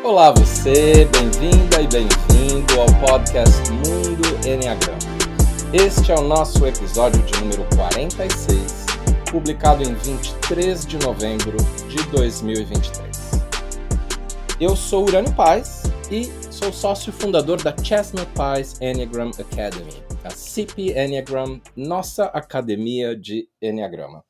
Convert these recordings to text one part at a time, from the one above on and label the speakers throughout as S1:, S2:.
S1: Olá você, bem-vinda e bem-vindo ao podcast Mundo Enneagrama. Este é o nosso episódio de número 46, publicado em 23 de novembro de 2023. Eu sou Urânio Paes e sou sócio fundador da Chestnut Pies Enneagram Academy, a CP Enneagram, nossa academia de Enneagrama.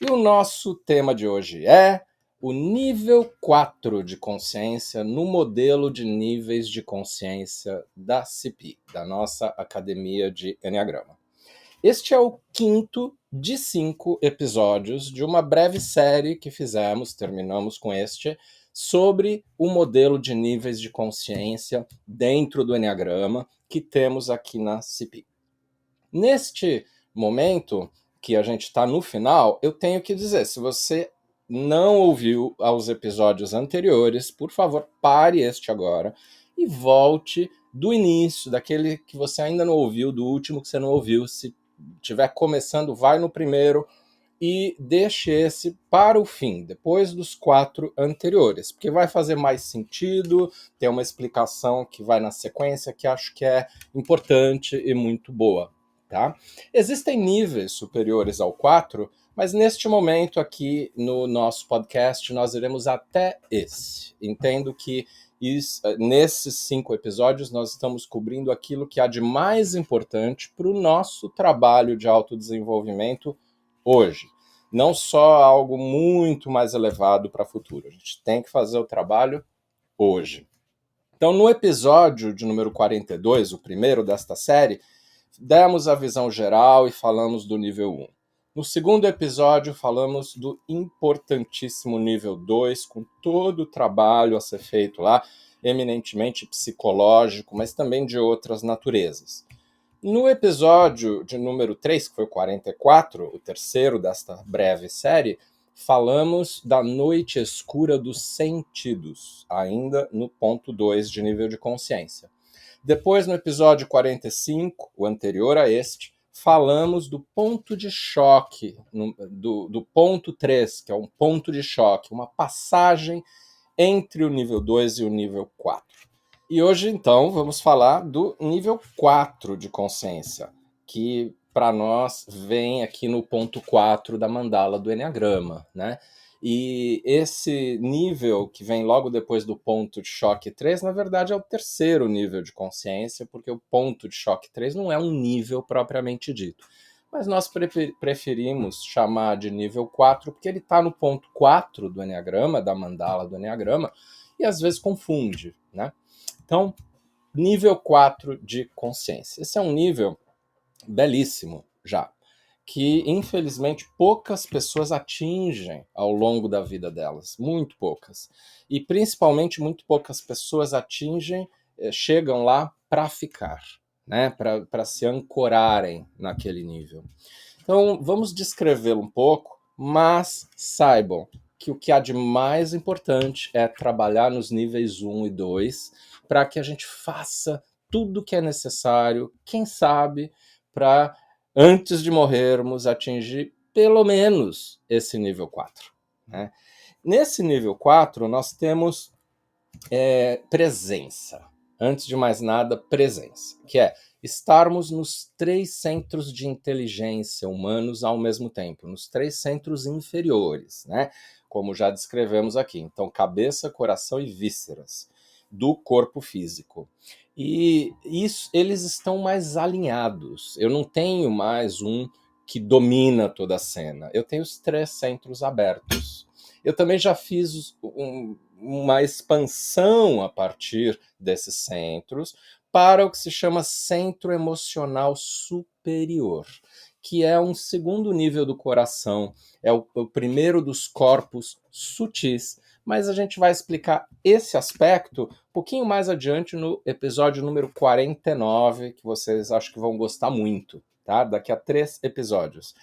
S1: E o nosso tema de hoje é o nível 4 de consciência no modelo de níveis de consciência da CP, da nossa Academia de Enneagrama. Este é o 5º de 5 episódios de uma breve série que terminamos com este, sobre o modelo de níveis de consciência dentro do Enneagrama que temos aqui na CP. Neste momento, que a gente está no final, eu tenho que dizer, se você não ouviu aos episódios anteriores, por favor, pare este agora e volte do início, daquele que você ainda não ouviu, do último que você não ouviu. Se estiver começando, vai no primeiro e deixe esse para o fim, depois dos 4 anteriores, porque vai fazer mais sentido, tem uma explicação que vai na sequência que acho que é importante e muito boa. Tá? Existem níveis superiores ao 4, mas neste momento aqui no nosso podcast nós iremos até esse. Entendo que nesses 5 episódios nós estamos cobrindo aquilo que há de mais importante para o nosso trabalho de autodesenvolvimento hoje. Não só algo muito mais elevado para o futuro. A gente tem que fazer o trabalho hoje. Então, no episódio de número 42, o primeiro desta série, demos a visão geral e falamos do nível 1. No segundo episódio, falamos do importantíssimo nível 2, com todo o trabalho a ser feito lá, eminentemente psicológico, mas também de outras naturezas. No episódio de número 3, que foi o 44, o terceiro desta breve série, falamos da noite escura dos sentidos, ainda no ponto 2 de nível de consciência. Depois, no episódio 45, o anterior a este, falamos do ponto de choque, do ponto 3, que é um ponto de choque, uma passagem entre o nível 2 e o nível 4. E hoje, então, vamos falar do nível 4 de consciência, que para nós vem aqui no ponto 4 da mandala do Enneagrama, né? E esse nível que vem logo depois do ponto de choque 3, na verdade é o terceiro nível de consciência, porque o ponto de choque 3 não é um nível propriamente dito. Mas nós preferimos chamar de nível 4 porque ele está no ponto 4 do Enneagrama, da mandala do Enneagrama, e às vezes confunde, né? Então, nível 4 de consciência. Esse é um nível belíssimo já, que infelizmente poucas pessoas atingem ao longo da vida delas, muito poucas. E principalmente muito poucas pessoas chegam lá para ficar, né? Para se ancorarem naquele nível. Então vamos descrevê-lo um pouco, mas saibam que o que há de mais importante é trabalhar nos níveis 1 e 2 para que a gente faça tudo o que é necessário, quem sabe, para antes de morrermos, atingir pelo menos esse nível 4. Né? Nesse nível 4, nós temos presença. Antes de mais nada, presença, que é estarmos nos 3 centros de inteligência humanos ao mesmo tempo, nos 3 centros inferiores, né? Como já descrevemos aqui. Então, cabeça, coração e vísceras do corpo físico. E eles estão mais alinhados. Eu não tenho mais um que domina toda a cena. Eu tenho os 3 centros abertos. Eu também já fiz uma expansão a partir desses centros para o que se chama centro emocional superior, que é um segundo nível do coração, é o primeiro dos corpos sutis, mas a gente vai explicar esse aspecto um pouquinho mais adiante no episódio número 49, que vocês acho que vão gostar muito, tá? Daqui a 3 episódios.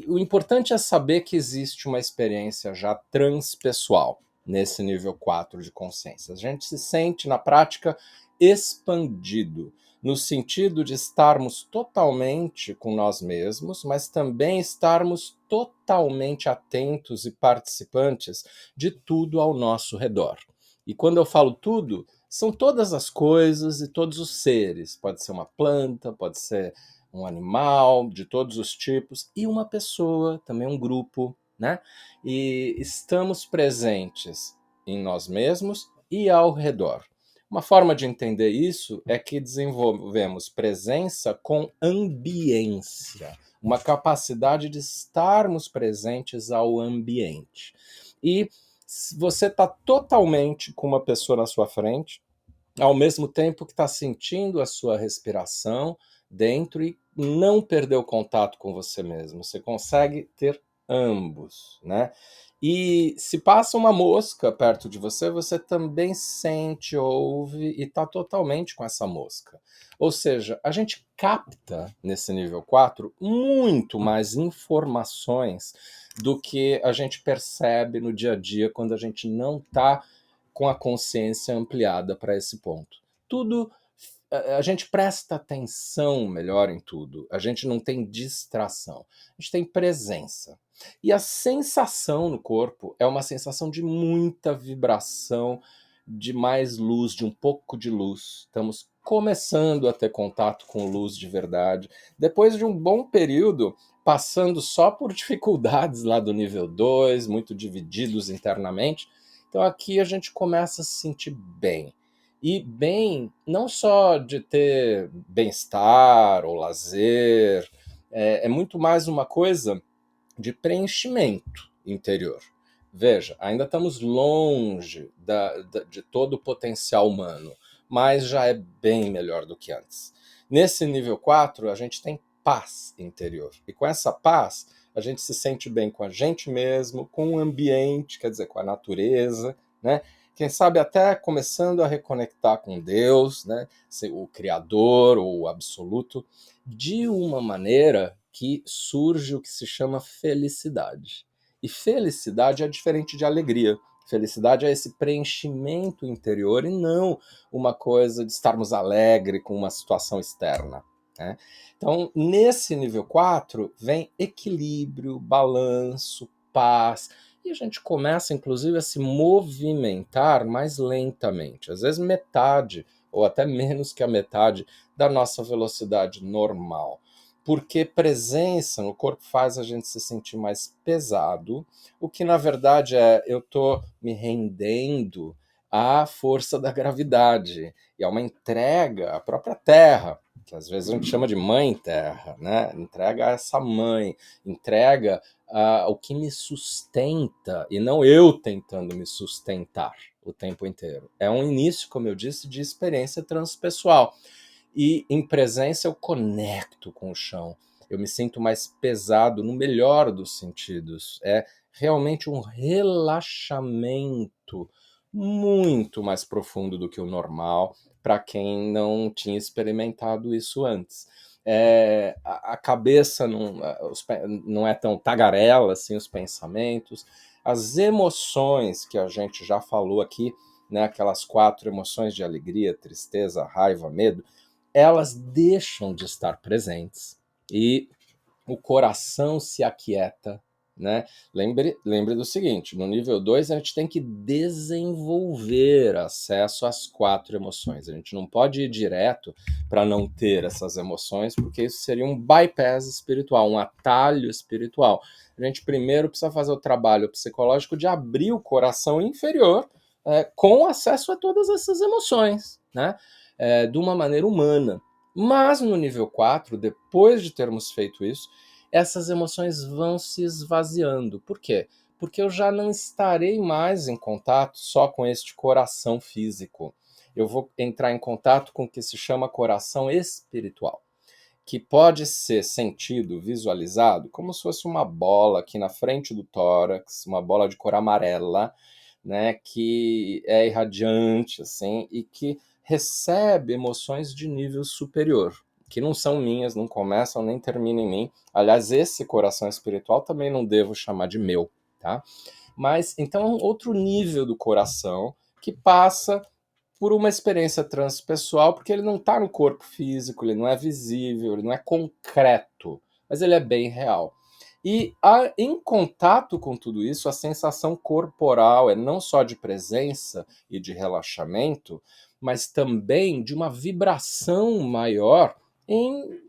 S1: O importante é saber que existe uma experiência já transpessoal nesse nível 4 de consciência. A gente se sente, na prática, expandido, no sentido de estarmos totalmente com nós mesmos, mas também estarmos totalmente atentos e participantes de tudo ao nosso redor. E quando eu falo tudo, são todas as coisas e todos os seres. Pode ser uma planta, pode ser um animal de todos os tipos e uma pessoa, também um grupo, né? E estamos presentes em nós mesmos e ao redor. Uma forma de entender isso é que desenvolvemos presença com ambiência, uma capacidade de estarmos presentes ao ambiente. E você está totalmente com uma pessoa na sua frente, ao mesmo tempo que está sentindo a sua respiração dentro e não perder o contato com você mesmo. Você consegue ter ambos, né? E se passa uma mosca perto de você, você também sente, ouve e está totalmente com essa mosca. Ou seja, a gente capta nesse nível 4 muito mais informações do que a gente percebe no dia a dia quando a gente não está com a consciência ampliada para esse ponto. Tudo, a gente presta atenção melhor em tudo, a gente não tem distração, a gente tem presença. E a sensação no corpo é uma sensação de muita vibração, de mais luz, de um pouco de luz. Estamos começando a ter contato com luz de verdade. Depois de um bom período, passando só por dificuldades lá do nível 2, muito divididos internamente, então aqui a gente começa a se sentir bem. E bem, não só de ter bem-estar ou lazer, é muito mais uma coisa de preenchimento interior. Veja, ainda estamos longe de todo o potencial humano, mas já é bem melhor do que antes. Nesse nível 4, a gente tem paz interior. E com essa paz, a gente se sente bem com a gente mesmo, com o ambiente, quer dizer, com a natureza, né? Quem sabe até começando a reconectar com Deus, né? O Criador ou o Absoluto, de uma maneira que surge o que se chama felicidade. E felicidade é diferente de alegria. Felicidade é esse preenchimento interior e não uma coisa de estarmos alegres com uma situação externa, né? Então, nesse nível 4, vem equilíbrio, balanço, paz, e a gente começa, inclusive, a se movimentar mais lentamente, às vezes metade, ou até menos que a metade, da nossa velocidade normal. Porque presença no corpo faz a gente se sentir mais pesado, o que na verdade é eu estou me rendendo à força da gravidade, e é uma entrega à própria Terra, que às vezes a gente chama de Mãe Terra, né? Entrega a essa mãe, entrega o que me sustenta, e não eu tentando me sustentar o tempo inteiro. É um início, como eu disse, de experiência transpessoal. E em presença eu conecto com o chão. Eu me sinto mais pesado no melhor dos sentidos. É realmente um relaxamento muito mais profundo do que o normal para quem não tinha experimentado isso antes. A cabeça não é tão tagarela assim, os pensamentos, as emoções que a gente já falou aqui, né, aquelas 4 emoções de alegria, tristeza, raiva, medo, elas deixam de estar presentes e o coração se aquieta, né? Lembre do seguinte, no nível 2 a gente tem que desenvolver acesso às 4 emoções. A gente não pode ir direto para não ter essas emoções, porque isso seria um bypass espiritual, um atalho espiritual. A gente primeiro precisa fazer o trabalho psicológico de abrir o coração inferior com acesso a todas essas emoções, né? De uma maneira humana. Mas no nível 4, depois de termos feito isso, essas emoções vão se esvaziando. Por quê? Porque eu já não estarei mais em contato só com este coração físico. Eu vou entrar em contato com o que se chama coração espiritual, que pode ser sentido, visualizado, como se fosse uma bola aqui na frente do tórax, uma bola de cor amarela, né, que é irradiante, assim, e que recebe emoções de nível superior, que não são minhas, não começam nem terminam em mim. Aliás, esse coração espiritual também não devo chamar de meu, tá? Mas, então, é um outro nível do coração que passa por uma experiência transpessoal, porque ele não está no corpo físico, ele não é visível, ele não é concreto, mas ele é bem real. E em contato com tudo isso, a sensação corporal é não só de presença e de relaxamento, mas também de uma vibração maior em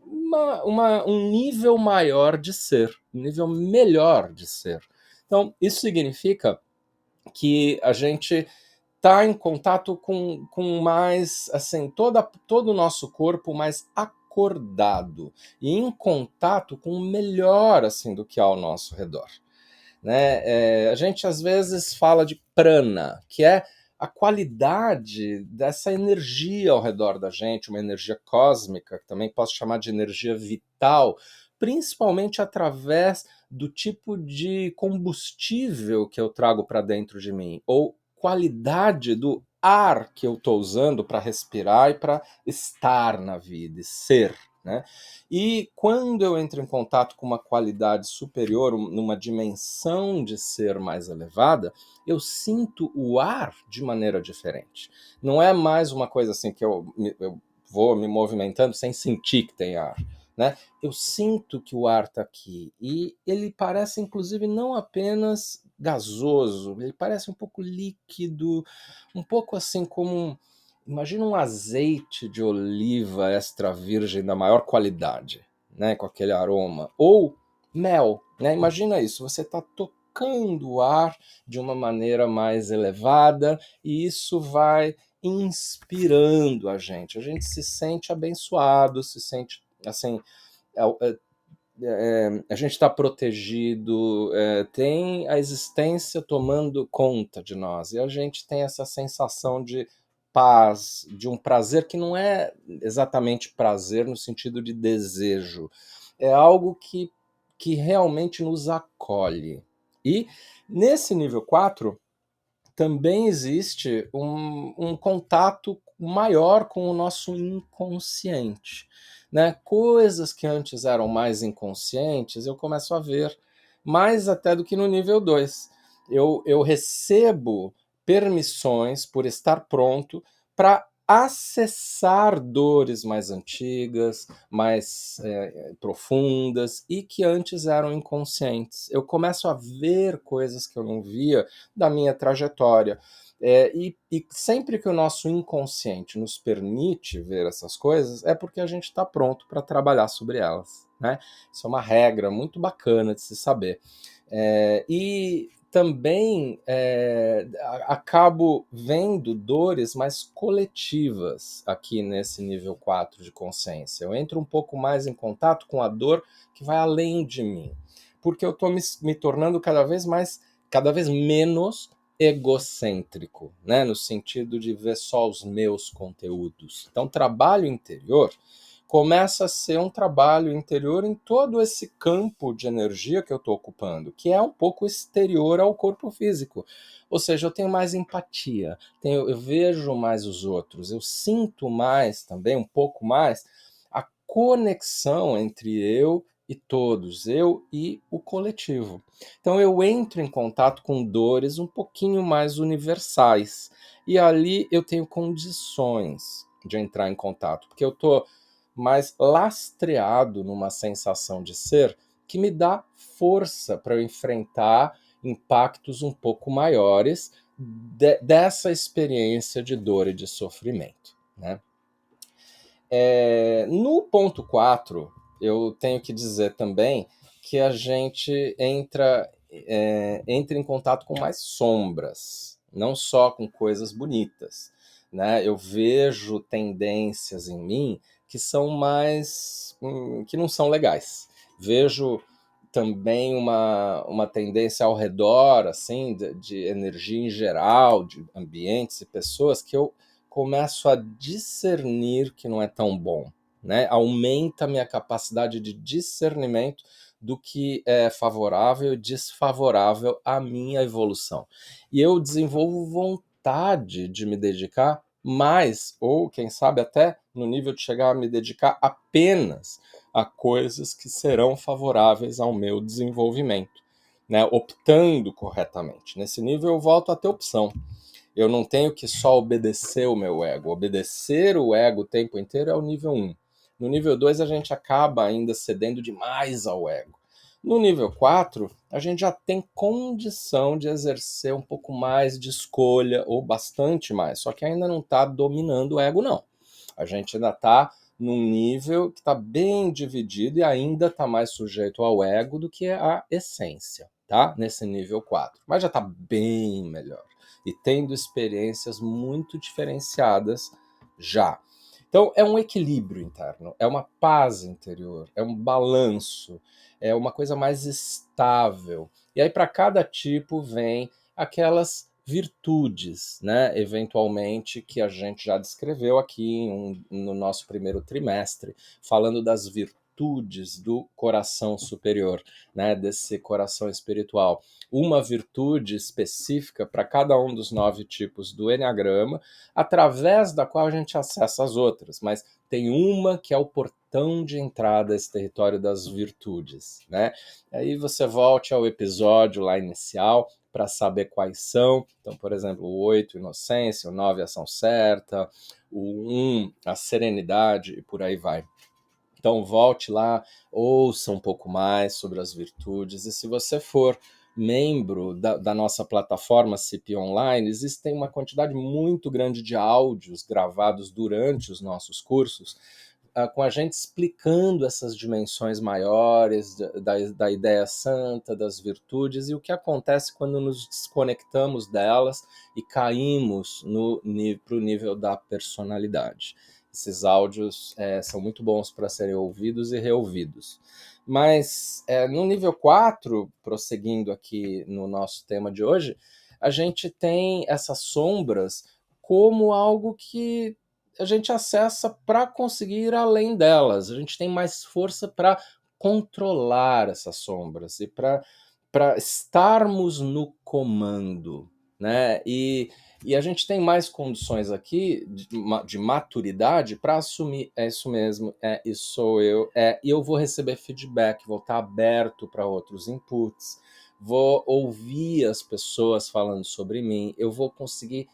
S1: um nível maior de ser, um nível melhor de ser. Então, isso significa que a gente está em contato com mais, assim, todo o nosso corpo mais acordado e em contato com o melhor, assim, do que há ao nosso redor, né? A gente às vezes fala de prana, que é a qualidade dessa energia ao redor da gente, uma energia cósmica, que também posso chamar de energia vital, principalmente através do tipo de combustível que eu trago para dentro de mim, ou qualidade do ar que eu estou usando para respirar e para estar na vida e ser, né? E quando eu entro em contato com uma qualidade superior, numa dimensão de ser mais elevada, eu sinto o ar de maneira diferente. Não é mais uma coisa assim que eu vou me movimentando sem sentir que tem ar, né? Eu sinto que o ar está aqui e ele parece, inclusive, não apenas gasoso, ele parece um pouco líquido, um pouco assim como imagina um azeite de oliva extra virgem da maior qualidade, né, com aquele aroma. Ou mel, né? Imagina isso, você está tocando o ar de uma maneira mais elevada e isso vai inspirando a gente. A gente se sente abençoado, se sente assim, é, a gente está protegido, tem a existência tomando conta de nós, e a gente tem essa sensação de paz, de um prazer que não é exatamente prazer no sentido de desejo, é algo que realmente nos acolhe. E nesse nível 4 também existe um contato maior com o nosso inconsciente, né? Coisas que antes eram mais inconscientes, eu começo a ver mais até do que no nível 2. Eu recebo permissões por estar pronto para acessar dores mais antigas, mais profundas e que antes eram inconscientes. Eu começo a ver coisas que eu não via da minha trajetória. E sempre que o nosso inconsciente nos permite ver essas coisas, é porque a gente está pronto para trabalhar sobre elas, né? Isso é uma regra muito bacana de se saber. E também acabo vendo dores mais coletivas aqui nesse nível 4 de consciência. Eu entro um pouco mais em contato com a dor que vai além de mim, porque eu estou me tornando cada vez menos egocêntrico, né? No sentido de ver só os meus conteúdos. Então, trabalho interior começa a ser um trabalho interior em todo esse campo de energia que eu estou ocupando, que é um pouco exterior ao corpo físico. Ou seja, eu tenho mais empatia, eu vejo mais os outros, eu sinto mais também, um pouco mais, a conexão entre eu e todos, eu e o coletivo. Então eu entro em contato com dores um pouquinho mais universais. E ali eu tenho condições de entrar em contato, porque eu estou mais lastreado numa sensação de ser que me dá força para eu enfrentar impactos um pouco maiores dessa experiência de dor e de sofrimento, né? No ponto 4, eu tenho que dizer também que a gente entra em contato com mais sombras, não só com coisas bonitas, né? Eu vejo tendências em mim que são mais que não são legais. Vejo também uma tendência ao redor, assim, de energia em geral, de ambientes e pessoas que eu começo a discernir que não é tão bom, né? Aumenta a minha capacidade de discernimento do que é favorável e desfavorável à minha evolução. E eu desenvolvo vontade de me dedicar mais, ou quem sabe até no nível de chegar a me dedicar apenas a coisas que serão favoráveis ao meu desenvolvimento, né? Optando corretamente. Nesse nível eu volto a ter opção. Eu não tenho que só obedecer o meu ego. Obedecer o ego o tempo inteiro é o nível 1. No nível 2 a gente acaba ainda cedendo demais ao ego. No nível 4, a gente já tem condição de exercer um pouco mais de escolha, ou bastante mais, só que ainda não está dominando o ego, não. A gente ainda está num nível que está bem dividido e ainda está mais sujeito ao ego do que à essência, tá? Nesse nível 4. Mas já está bem melhor e tendo experiências muito diferenciadas já. Então, é um equilíbrio interno, é uma paz interior, é um balanço, é uma coisa mais estável. E aí, para cada tipo, vem aquelas virtudes, né, eventualmente, que a gente já descreveu aqui no nosso primeiro trimestre, falando das virtudes do coração superior, né, desse coração espiritual. Uma virtude específica para cada um dos 9 tipos do Eneagrama, através da qual a gente acessa as outras, mas tem uma que é o portão de entrada a esse território das virtudes, né? Aí você volte ao episódio lá inicial para saber quais são. Então, por exemplo, o 8, inocência, o 9, ação certa, o 1, a serenidade e por aí vai. Então, volte lá, ouça um pouco mais sobre as virtudes. E se você for membro da nossa plataforma CP Online, existem uma quantidade muito grande de áudios gravados durante os nossos cursos, com a gente explicando essas dimensões maiores da ideia santa, das virtudes e o que acontece quando nos desconectamos delas e caímos para o nível da personalidade. Esses áudios são muito bons para serem ouvidos e reouvidos. Mas no nível 4, prosseguindo aqui no nosso tema de hoje, a gente tem essas sombras como algo que a gente acessa para conseguir ir além delas. A gente tem mais força para controlar essas sombras e para estarmos no comando, né? E a gente tem mais condições aqui de maturidade para assumir, é isso mesmo, isso sou eu, e eu vou receber feedback, vou estar aberto para outros inputs, vou ouvir as pessoas falando sobre mim, eu vou conseguir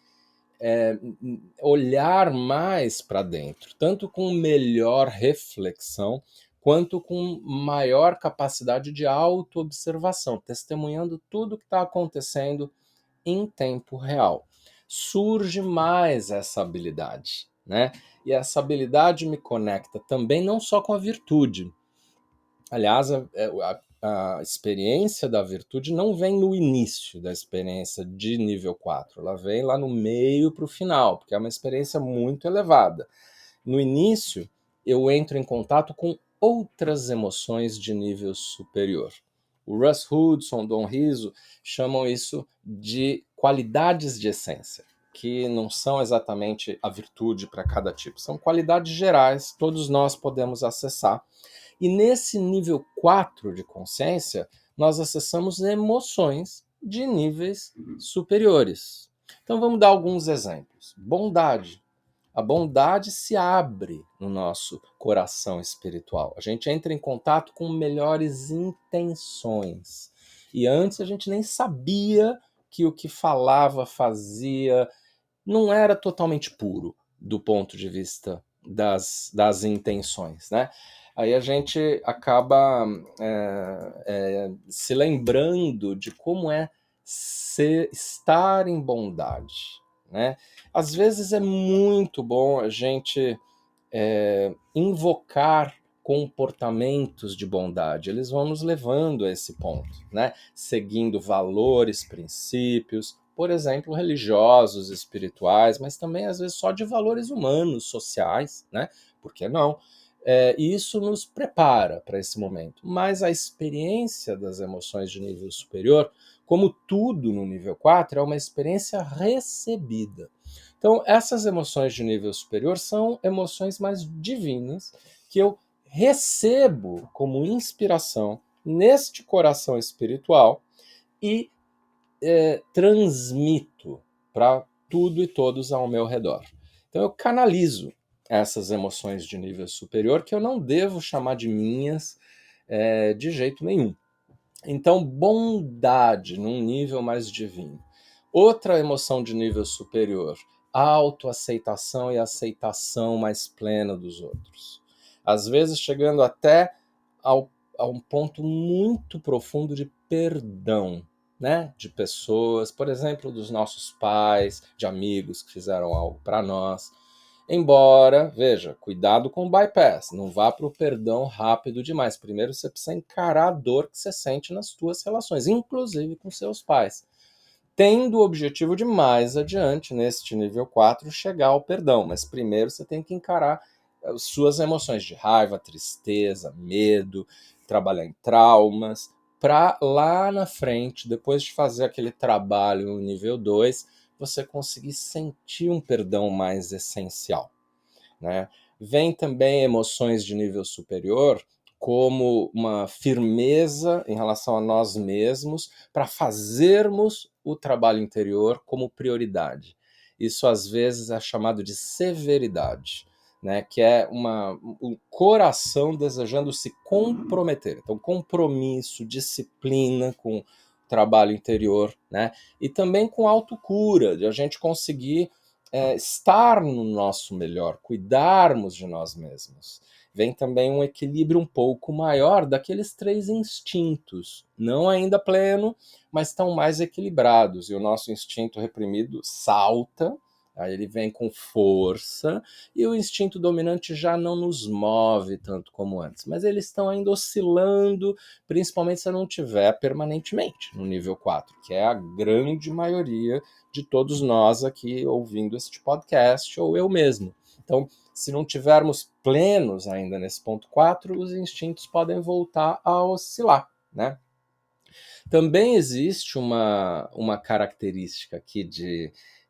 S1: olhar mais para dentro, tanto com melhor reflexão, quanto com maior capacidade de autoobservação, testemunhando tudo que está acontecendo em tempo real. Surge mais essa habilidade, né? E essa habilidade me conecta também não só com a virtude. Aliás, a experiência da virtude não vem no início da experiência de nível 4, ela vem lá no meio para o final, porque é uma experiência muito elevada. No início, eu entro em contato com outras emoções de nível superior. O Russ Hudson, Dom Riso, chamam isso de qualidades de essência, que não são exatamente a virtude para cada tipo, são qualidades gerais, todos nós podemos acessar. E nesse nível 4 de consciência, nós acessamos emoções de níveis superiores. Então vamos dar alguns exemplos. Bondade. A bondade se abre no nosso coração espiritual. A gente entra em contato com melhores intenções. E antes a gente nem sabia que o que falava, fazia, não era totalmente puro do ponto de vista das intenções, né? Aí a gente acaba se lembrando de como é estar em bondade, né? Às vezes é muito bom a gente invocar comportamentos de bondade. Eles vão nos levando a esse ponto, né? Seguindo valores, princípios, por exemplo, religiosos, espirituais, mas também às vezes só de valores humanos, sociais, né? Por que não? E isso nos prepara para esse momento. Mas a experiência das emoções de nível superior, como tudo no nível 4, é uma experiência recebida. Então, essas emoções de nível superior são emoções mais divinas que eu recebo como inspiração neste coração espiritual e transmito para tudo e todos ao meu redor. Então, eu canalizo essas emoções de nível superior que eu não devo chamar de minhas de jeito nenhum. Então, bondade num nível mais divino. Outra emoção de nível superior, autoaceitação e aceitação mais plena dos outros. Às vezes chegando até a um ponto muito profundo de perdão, né? De pessoas, por exemplo, dos nossos pais, de amigos que fizeram algo para nós. Embora, veja, cuidado com o bypass, não vá para o perdão rápido demais. Primeiro você precisa encarar a dor que você sente nas suas relações, inclusive com seus pais, tendo o objetivo de mais adiante, neste nível 4, chegar ao perdão. Mas primeiro você tem que encarar as suas emoções de raiva, tristeza, medo, trabalhar em traumas, para lá na frente, depois de fazer aquele trabalho no nível 2, você conseguir sentir um perdão mais essencial, né? Vem também emoções de nível superior, como uma firmeza em relação a nós mesmos para fazermos o trabalho interior como prioridade. Isso às vezes é chamado de severidade, né? Que é um coração desejando se comprometer. Então, compromisso, disciplina com o trabalho interior, né? E também com autocura, de a gente conseguir estar no nosso melhor, cuidarmos de nós mesmos. Vem também um equilíbrio um pouco maior daqueles 3 instintos, não ainda pleno, mas estão mais equilibrados. E o nosso instinto reprimido salta, aí ele vem com força, e o instinto dominante já não nos move tanto como antes. Mas eles estão ainda oscilando, principalmente se não tiver permanentemente no nível 4, que é a grande maioria de todos nós aqui ouvindo este podcast, ou eu mesmo. Então, se não tivermos plenos ainda nesse ponto 4, os instintos podem voltar a oscilar, né? Também existe uma característica aqui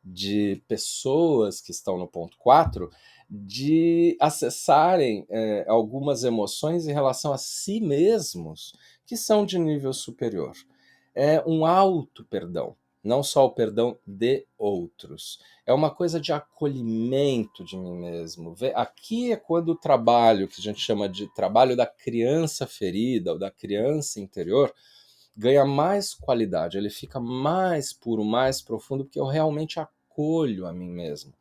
S1: de pessoas que estão no ponto 4 de acessarem algumas emoções em relação a si mesmos que são de nível superior. É um auto-perdão, não só o perdão de outros. É uma coisa de acolhimento de mim mesmo. Aqui é quando o trabalho, que a gente chama de trabalho da criança ferida, ou da criança interior, ganha mais qualidade, ele fica mais puro, mais profundo, porque eu realmente acolho a mim mesmo.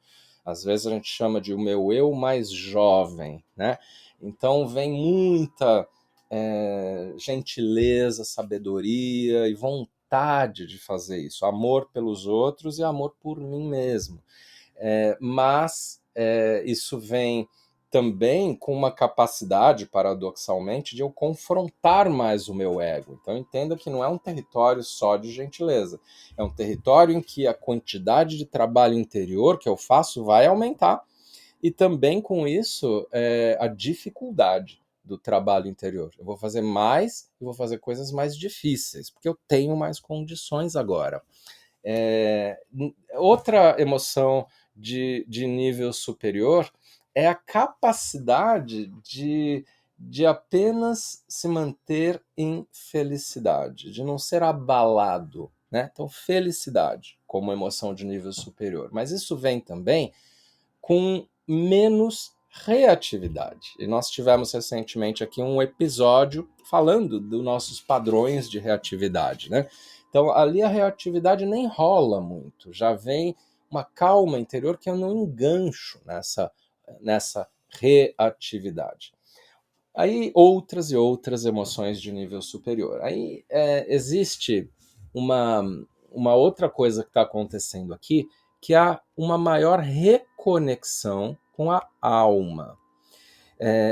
S1: Às vezes a gente chama de o meu eu mais jovem, né? Então vem muita gentileza, sabedoria e vontade de fazer isso, amor pelos outros e amor por mim mesmo. Mas isso vem também com uma capacidade, paradoxalmente, de eu confrontar mais o meu ego. Então entenda que não é um território só de gentileza, é um território em que a quantidade de trabalho interior que eu faço vai aumentar, e também com isso a dificuldade do trabalho interior. Eu vou fazer mais e vou fazer coisas mais difíceis, porque eu tenho mais condições agora. Outra emoção de nível superior é a capacidade de apenas se manter em felicidade, de não ser abalado, né? Então, felicidade como emoção de nível superior. Mas isso vem também com menos reatividade. E nós tivemos recentemente aqui um episódio falando dos nossos padrões de reatividade, né? Então, ali a reatividade nem rola muito, já vem uma calma interior que eu não engancho nessa reatividade. Aí outras e outras emoções de nível superior. Aí existe uma, uma outra coisa que está acontecendo aqui, que há uma maior reconexão com a alma.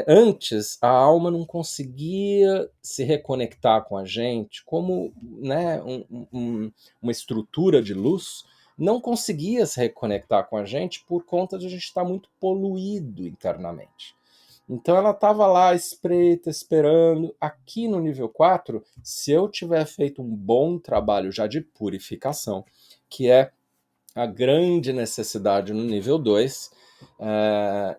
S1: Antes, a alma não conseguia se reconectar com a gente como, né, uma estrutura de luz, não conseguia se reconectar com a gente por conta de a gente estar muito poluído internamente. Então ela estava lá espreita, esperando. Aqui no nível 4, se eu tiver feito um bom trabalho já de purificação, que é a grande necessidade no nível 2,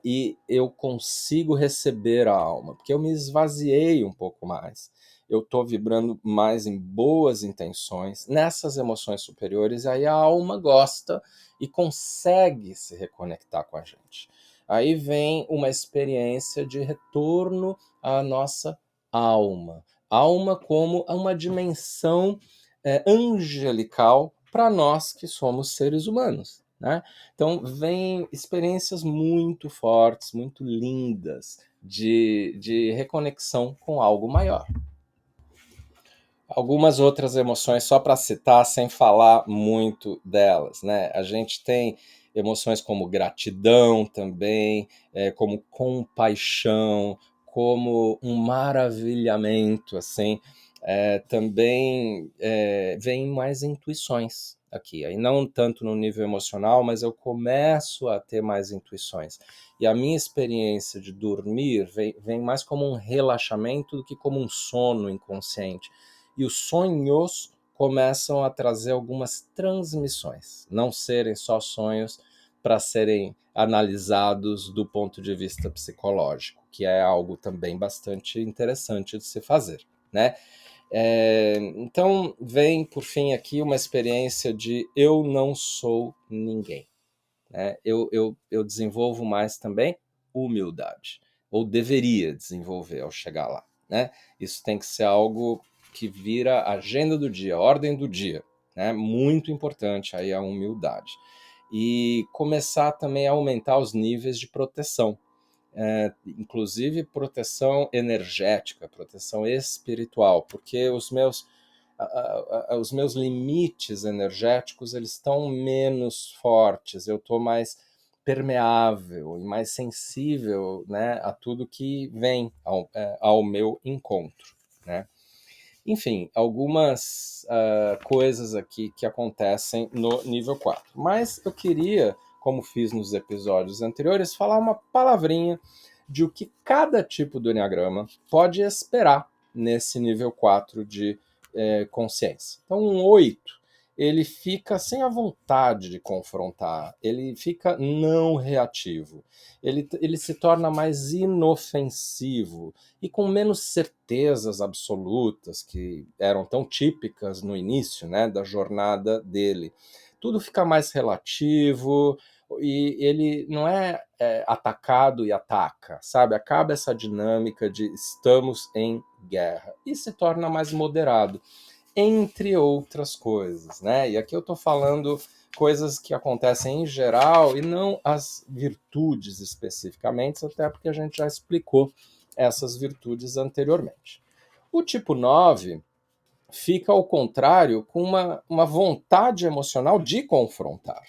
S1: e eu consigo receber a alma, porque eu me esvaziei um pouco mais. Eu estou vibrando mais em boas intenções, nessas emoções superiores, aí a alma gosta e consegue se reconectar com a gente. Aí vem uma experiência de retorno à nossa alma. Alma como uma dimensão angelical para nós que somos seres humanos. né? Então, vem experiências muito fortes, muito lindas de reconexão com algo maior. Algumas outras emoções, só para citar, sem falar muito delas, né? A gente tem emoções como gratidão também, como compaixão, como um maravilhamento, assim. Também vem mais intuições aqui. Aí não tanto no nível emocional, mas eu começo a ter mais intuições. E a minha experiência de dormir vem mais como um relaxamento do que como um sono inconsciente. E os sonhos começam a trazer algumas transmissões, não serem só sonhos para serem analisados do ponto de vista psicológico, que é algo também bastante interessante de se fazer, né? Então, vem, por fim, aqui uma experiência de eu não sou ninguém, né? Eu desenvolvo mais também humildade, ou deveria desenvolver ao chegar lá, né? Isso tem que ser algo que vira agenda do dia, ordem do dia, né? Muito importante aí a humildade. E começar também a aumentar os níveis de proteção, inclusive proteção energética, proteção espiritual, porque os meus limites energéticos eles estão menos fortes, eu estou mais permeável e mais sensível, né, a tudo que vem ao meu encontro, né? Enfim, algumas coisas aqui que acontecem no nível 4. Mas eu queria, como fiz nos episódios anteriores, falar uma palavrinha de o que cada tipo do Enneagrama pode esperar nesse nível 4 de consciência. Então, um 8, ele fica sem a vontade de confrontar, ele fica não reativo, ele se torna mais inofensivo e com menos certezas absolutas que eram tão típicas no início, né, da jornada dele. Tudo fica mais relativo e ele não é atacado e ataca, sabe? Acaba essa dinâmica de estamos em guerra e se torna mais moderado, entre outras coisas, né? E aqui eu estou falando coisas que acontecem em geral e não as virtudes especificamente, até porque a gente já explicou essas virtudes anteriormente. O tipo 9 fica ao contrário, com uma vontade emocional de confrontar,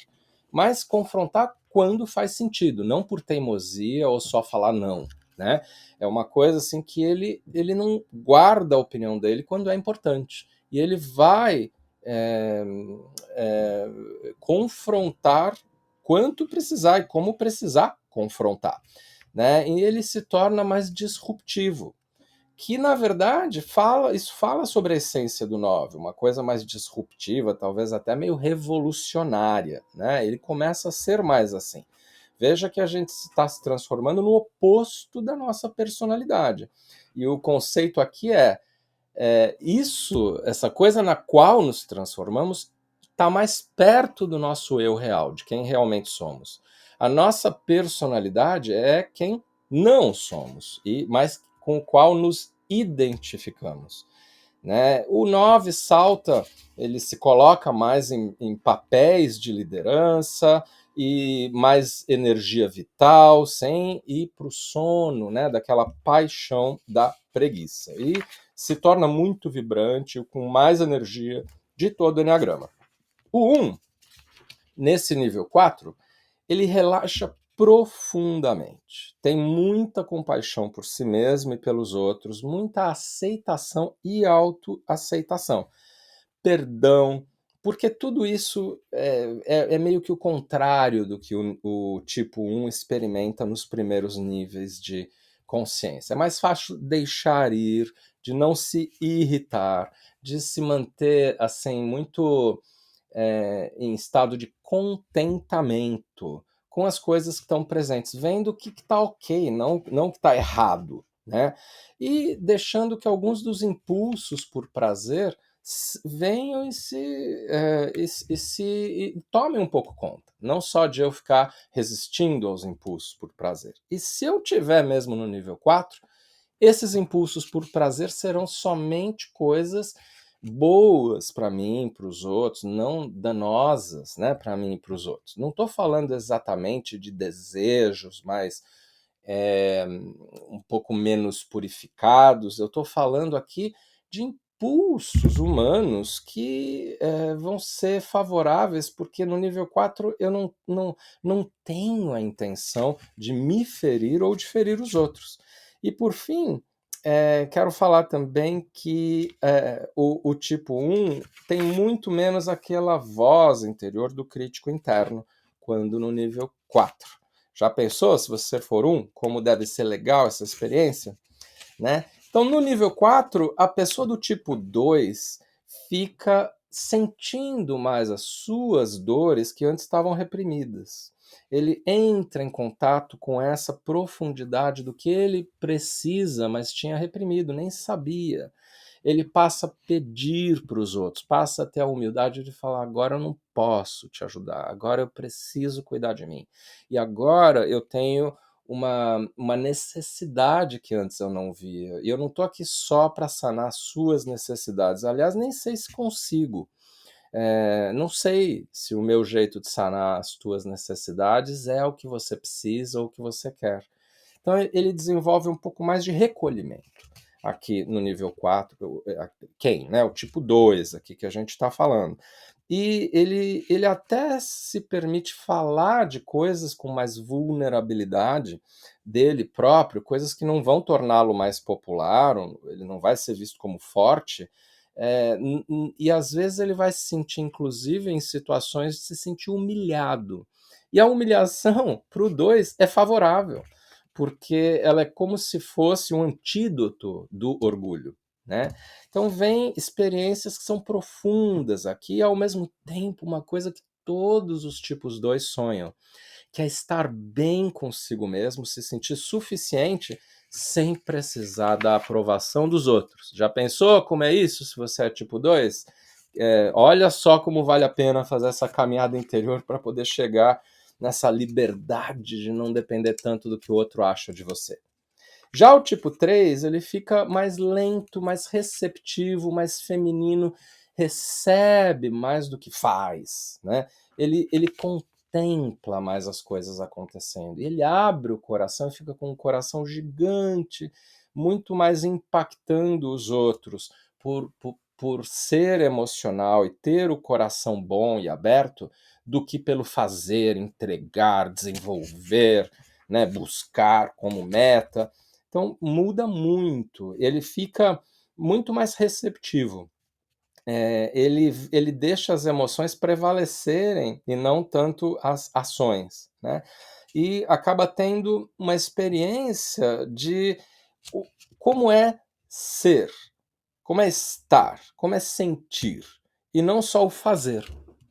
S1: mas confrontar quando faz sentido, não por teimosia ou só falar não, né? É uma coisa assim que ele não guarda a opinião dele quando é importante, e ele vai é, é, confrontar quanto precisar e como precisar confrontar, né? E ele se torna mais disruptivo, que na verdade isso fala sobre a essência do 9, uma coisa mais disruptiva, talvez até meio revolucionária, né? Ele começa a ser mais assim. Veja que a gente está se transformando no oposto da nossa personalidade. E o conceito aqui essa coisa na qual nos transformamos está mais perto do nosso eu real, de quem realmente somos. A nossa personalidade é quem não somos, mas com o qual nos identificamos, né? O 9 salta, ele se coloca mais em papéis de liderança e mais energia vital, sem ir para o sono, né? Daquela paixão da preguiça. E se torna muito vibrante, com mais energia de todo o Enneagrama. O 1, nesse nível 4, ele relaxa profundamente. Tem muita compaixão por si mesmo e pelos outros, muita aceitação e autoaceitação. Perdão, porque tudo isso é meio que o contrário do que o tipo 1 experimenta nos primeiros níveis de consciência. É mais fácil deixar ir, de não se irritar, de se manter assim muito em estado de contentamento com as coisas que estão presentes, vendo o que está ok, não o que está errado, né? E deixando que alguns dos impulsos por prazer venham e tomem um pouco conta. Não só de eu ficar resistindo aos impulsos por prazer. E se eu tiver mesmo no nível 4, esses impulsos por prazer serão somente coisas boas para mim e para os outros, não danosas, né, para mim e para os outros. Não estou falando exatamente de desejos mais é, um pouco menos purificados, eu estou falando aqui de impulsos humanos que vão ser favoráveis, porque no nível 4 eu não tenho a intenção de me ferir ou de ferir os outros. E por fim, quero falar também que o tipo 1 tem muito menos aquela voz interior do crítico interno, quando no nível 4. Já pensou, se você for como deve ser legal essa experiência? Né? Então, no nível 4, a pessoa do tipo 2 fica sentindo mais as suas dores que antes estavam reprimidas. Ele entra em contato com essa profundidade do que ele precisa, mas tinha reprimido, nem sabia. Ele passa a pedir para os outros, passa a ter a humildade de falar: agora eu não posso te ajudar, agora eu preciso cuidar de mim. E agora eu tenho uma necessidade que antes eu não via. E eu não estou aqui só para sanar suas necessidades. Aliás, nem sei se consigo. Não sei se o meu jeito de sanar as tuas necessidades é o que você precisa ou o que você quer. Então, ele desenvolve um pouco mais de recolhimento aqui no nível 4, quem? Né? O tipo 2 aqui que a gente está falando. E ele até se permite falar de coisas com mais vulnerabilidade dele próprio, coisas que não vão torná-lo mais popular, ele não vai ser visto como forte, e às vezes ele vai se sentir, inclusive, em situações de se sentir humilhado. E a humilhação, para o 2, é favorável, porque ela é como se fosse um antídoto do orgulho, né? Então vem experiências que são profundas aqui, e ao mesmo tempo uma coisa que todos os tipos 2 sonham, que é estar bem consigo mesmo, se sentir suficiente sem precisar da aprovação dos outros. Já pensou como é isso se você é tipo 2? Olha só como vale a pena fazer essa caminhada interior para poder chegar nessa liberdade de não depender tanto do que o outro acha de você. Já o tipo 3, ele fica mais lento, mais receptivo, mais feminino, recebe mais do que faz, né? Ele contempla mais as coisas acontecendo. Ele abre o coração e fica com um coração gigante, muito mais impactando os outros por ser emocional e ter o coração bom e aberto, do que pelo fazer, entregar, desenvolver, né, buscar como meta. Então muda muito, ele fica muito mais receptivo. Ele deixa as emoções prevalecerem e não tanto as ações, né? E acaba tendo uma experiência de como é ser, como é estar, como é sentir, e não só o fazer,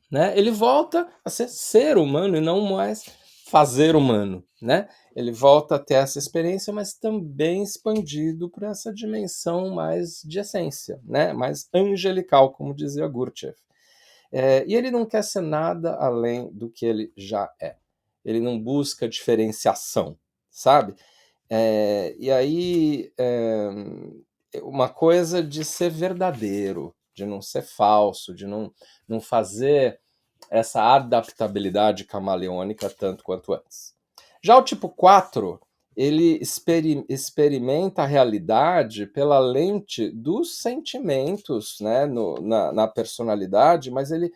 S1: né? Ele volta a ser humano e não mais fazer humano, né? Ele volta a ter essa experiência, mas também expandido para essa dimensão mais de essência, né? Mais angelical, como dizia Gurdjieff. E ele não quer ser nada além do que ele já é. Ele não busca diferenciação, sabe? E aí, uma coisa de ser verdadeiro, de não ser falso, de não fazer essa adaptabilidade camaleônica tanto quanto antes. Já o tipo 4, ele experimenta a realidade pela lente dos sentimentos, né, na personalidade, mas ele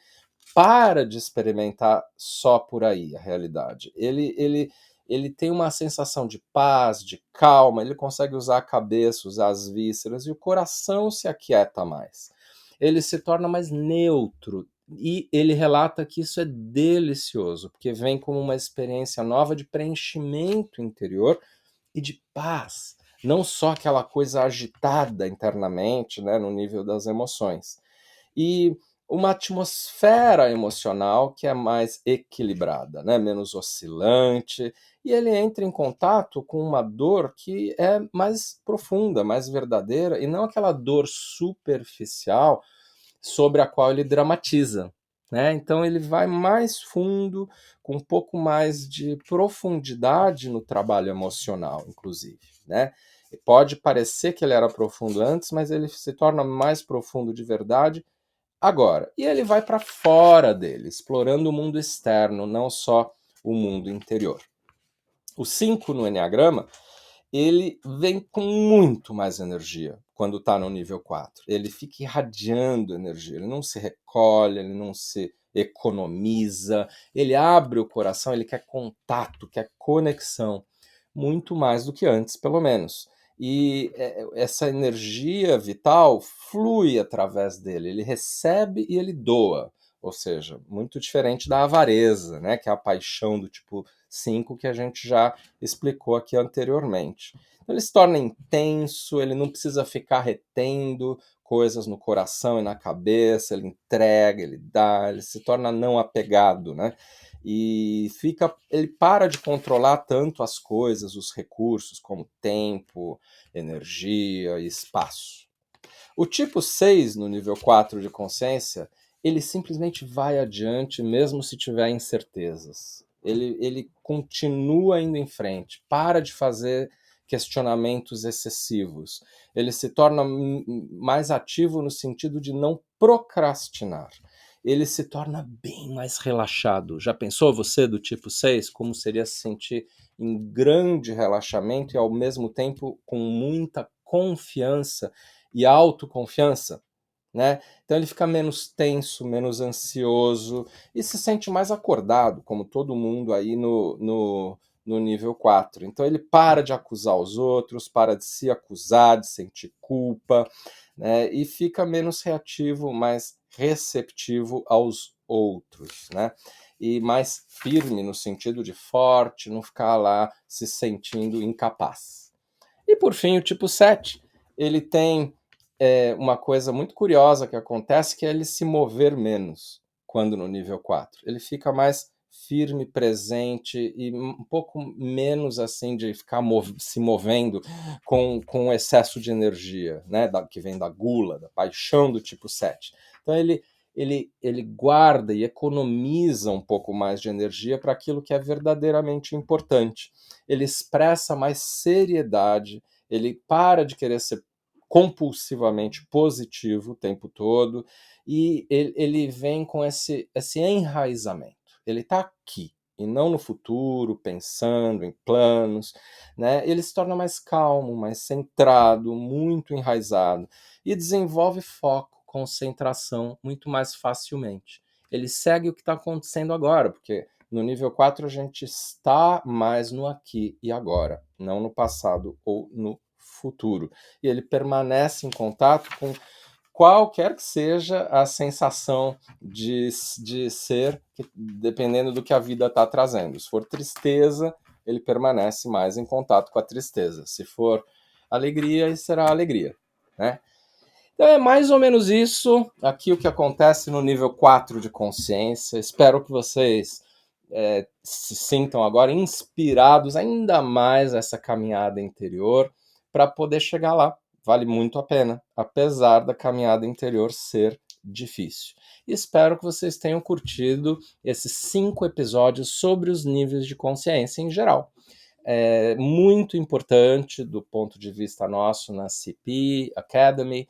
S1: para de experimentar só por aí a realidade. Ele tem uma sensação de paz, de calma, ele consegue usar a cabeça, usar as vísceras, e o coração se aquieta mais. Ele se torna mais neutro, e ele relata que isso é delicioso, porque vem como uma experiência nova de preenchimento interior e de paz, não só aquela coisa agitada internamente, né, no nível das emoções. E uma atmosfera emocional que é mais equilibrada, né, menos oscilante, e ele entra em contato com uma dor que é mais profunda, mais verdadeira, e não aquela dor superficial sobre a qual ele dramatiza, né? Então ele vai mais fundo, com um pouco mais de profundidade no trabalho emocional, inclusive, né? Pode parecer que ele era profundo antes, mas ele se torna mais profundo de verdade agora. E ele vai para fora dele, explorando o mundo externo, não só o mundo interior. O 5 no Enneagrama, ele vem com muito mais energia quando está no nível 4. Ele fica irradiando energia, ele não se recolhe, ele não se economiza, ele abre o coração, ele quer contato, quer conexão, muito mais do que antes, pelo menos. E essa energia vital flui através dele, ele recebe e ele doa, ou seja, muito diferente da avareza, né, que é a paixão do tipo 5 que a gente já explicou aqui anteriormente. Então ele se torna intenso, ele não precisa ficar retendo coisas no coração e na cabeça, ele entrega, ele dá, ele se torna não apegado, né? E ele para de controlar tanto as coisas, os recursos, como tempo, energia e espaço. O tipo 6, no nível 4 de consciência, ele simplesmente vai adiante, mesmo se tiver incertezas. Ele continua indo em frente, para de fazer questionamentos excessivos. Ele se torna mais ativo no sentido de não procrastinar. Ele se torna bem mais relaxado. Já pensou você do tipo 6? Como seria se sentir em grande relaxamento e ao mesmo tempo com muita confiança e autoconfiança, né? Então ele fica menos tenso, menos ansioso e se sente mais acordado, como todo mundo aí no nível 4. Então ele para de acusar os outros, para de se acusar, de sentir culpa, né? E fica menos reativo, mais receptivo aos outros, né? E mais firme no sentido de forte, não ficar lá se sentindo incapaz. E por fim, o tipo 7, ele tem uma coisa muito curiosa que acontece, que é ele se mover menos quando no nível 4. Ele fica mais firme, presente e um pouco menos assim de ficar se movendo com excesso de energia, né, que vem da gula, da paixão do tipo 7. Então ele guarda e economiza um pouco mais de energia para aquilo que é verdadeiramente importante. Ele expressa mais seriedade, ele para de querer ser compulsivamente positivo o tempo todo, e ele vem com esse enraizamento. Ele está aqui, e não no futuro, pensando em planos, né? Ele se torna mais calmo, mais centrado, muito enraizado, e desenvolve foco, concentração muito mais facilmente. Ele segue o que está acontecendo agora, porque no nível 4 a gente está mais no aqui e agora, não no passado ou no futuro. E ele permanece em contato com qualquer que seja a sensação de ser, dependendo do que a vida está trazendo. Se for tristeza, ele permanece mais em contato com a tristeza. Se for alegria, será alegria, né? Então é mais ou menos isso aqui o que acontece no nível 4 de consciência. Espero que vocês se sintam agora inspirados ainda mais a essa caminhada interior para poder chegar lá. Vale muito a pena, apesar da caminhada interior ser difícil. E espero que vocês tenham curtido esses 5 episódios sobre os níveis de consciência em geral. É muito importante do ponto de vista nosso na CP Academy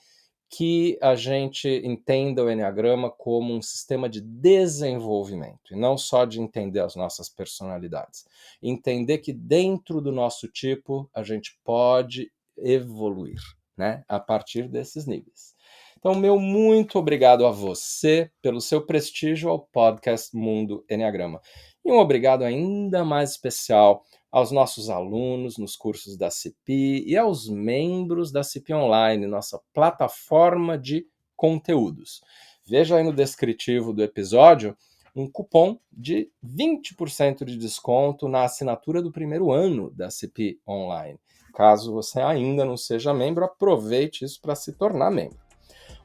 S1: que a gente entenda o Enneagrama como um sistema de desenvolvimento, e não só de entender as nossas personalidades. Entender que dentro do nosso tipo a gente pode evoluir, né, a partir desses níveis. Então, meu muito obrigado a você pelo seu prestígio ao podcast Mundo Enneagrama. E um obrigado ainda mais especial aos nossos alunos nos cursos da CP e aos membros da CP Online, nossa plataforma de conteúdos. Veja aí no descritivo do episódio um cupom de 20% de desconto na assinatura do primeiro ano da CP Online. Caso você ainda não seja membro, aproveite isso para se tornar membro.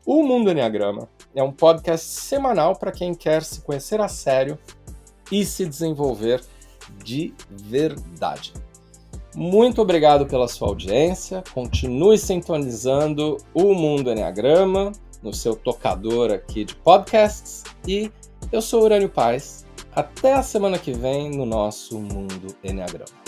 S1: O Mundo Enneagrama é um podcast semanal para quem quer se conhecer a sério e se desenvolver de verdade. Muito obrigado pela sua audiência. Continue sintonizando o Mundo Enneagrama no seu tocador aqui de podcasts. E eu sou Urânio Paes. Até a semana que vem no nosso Mundo Enneagrama.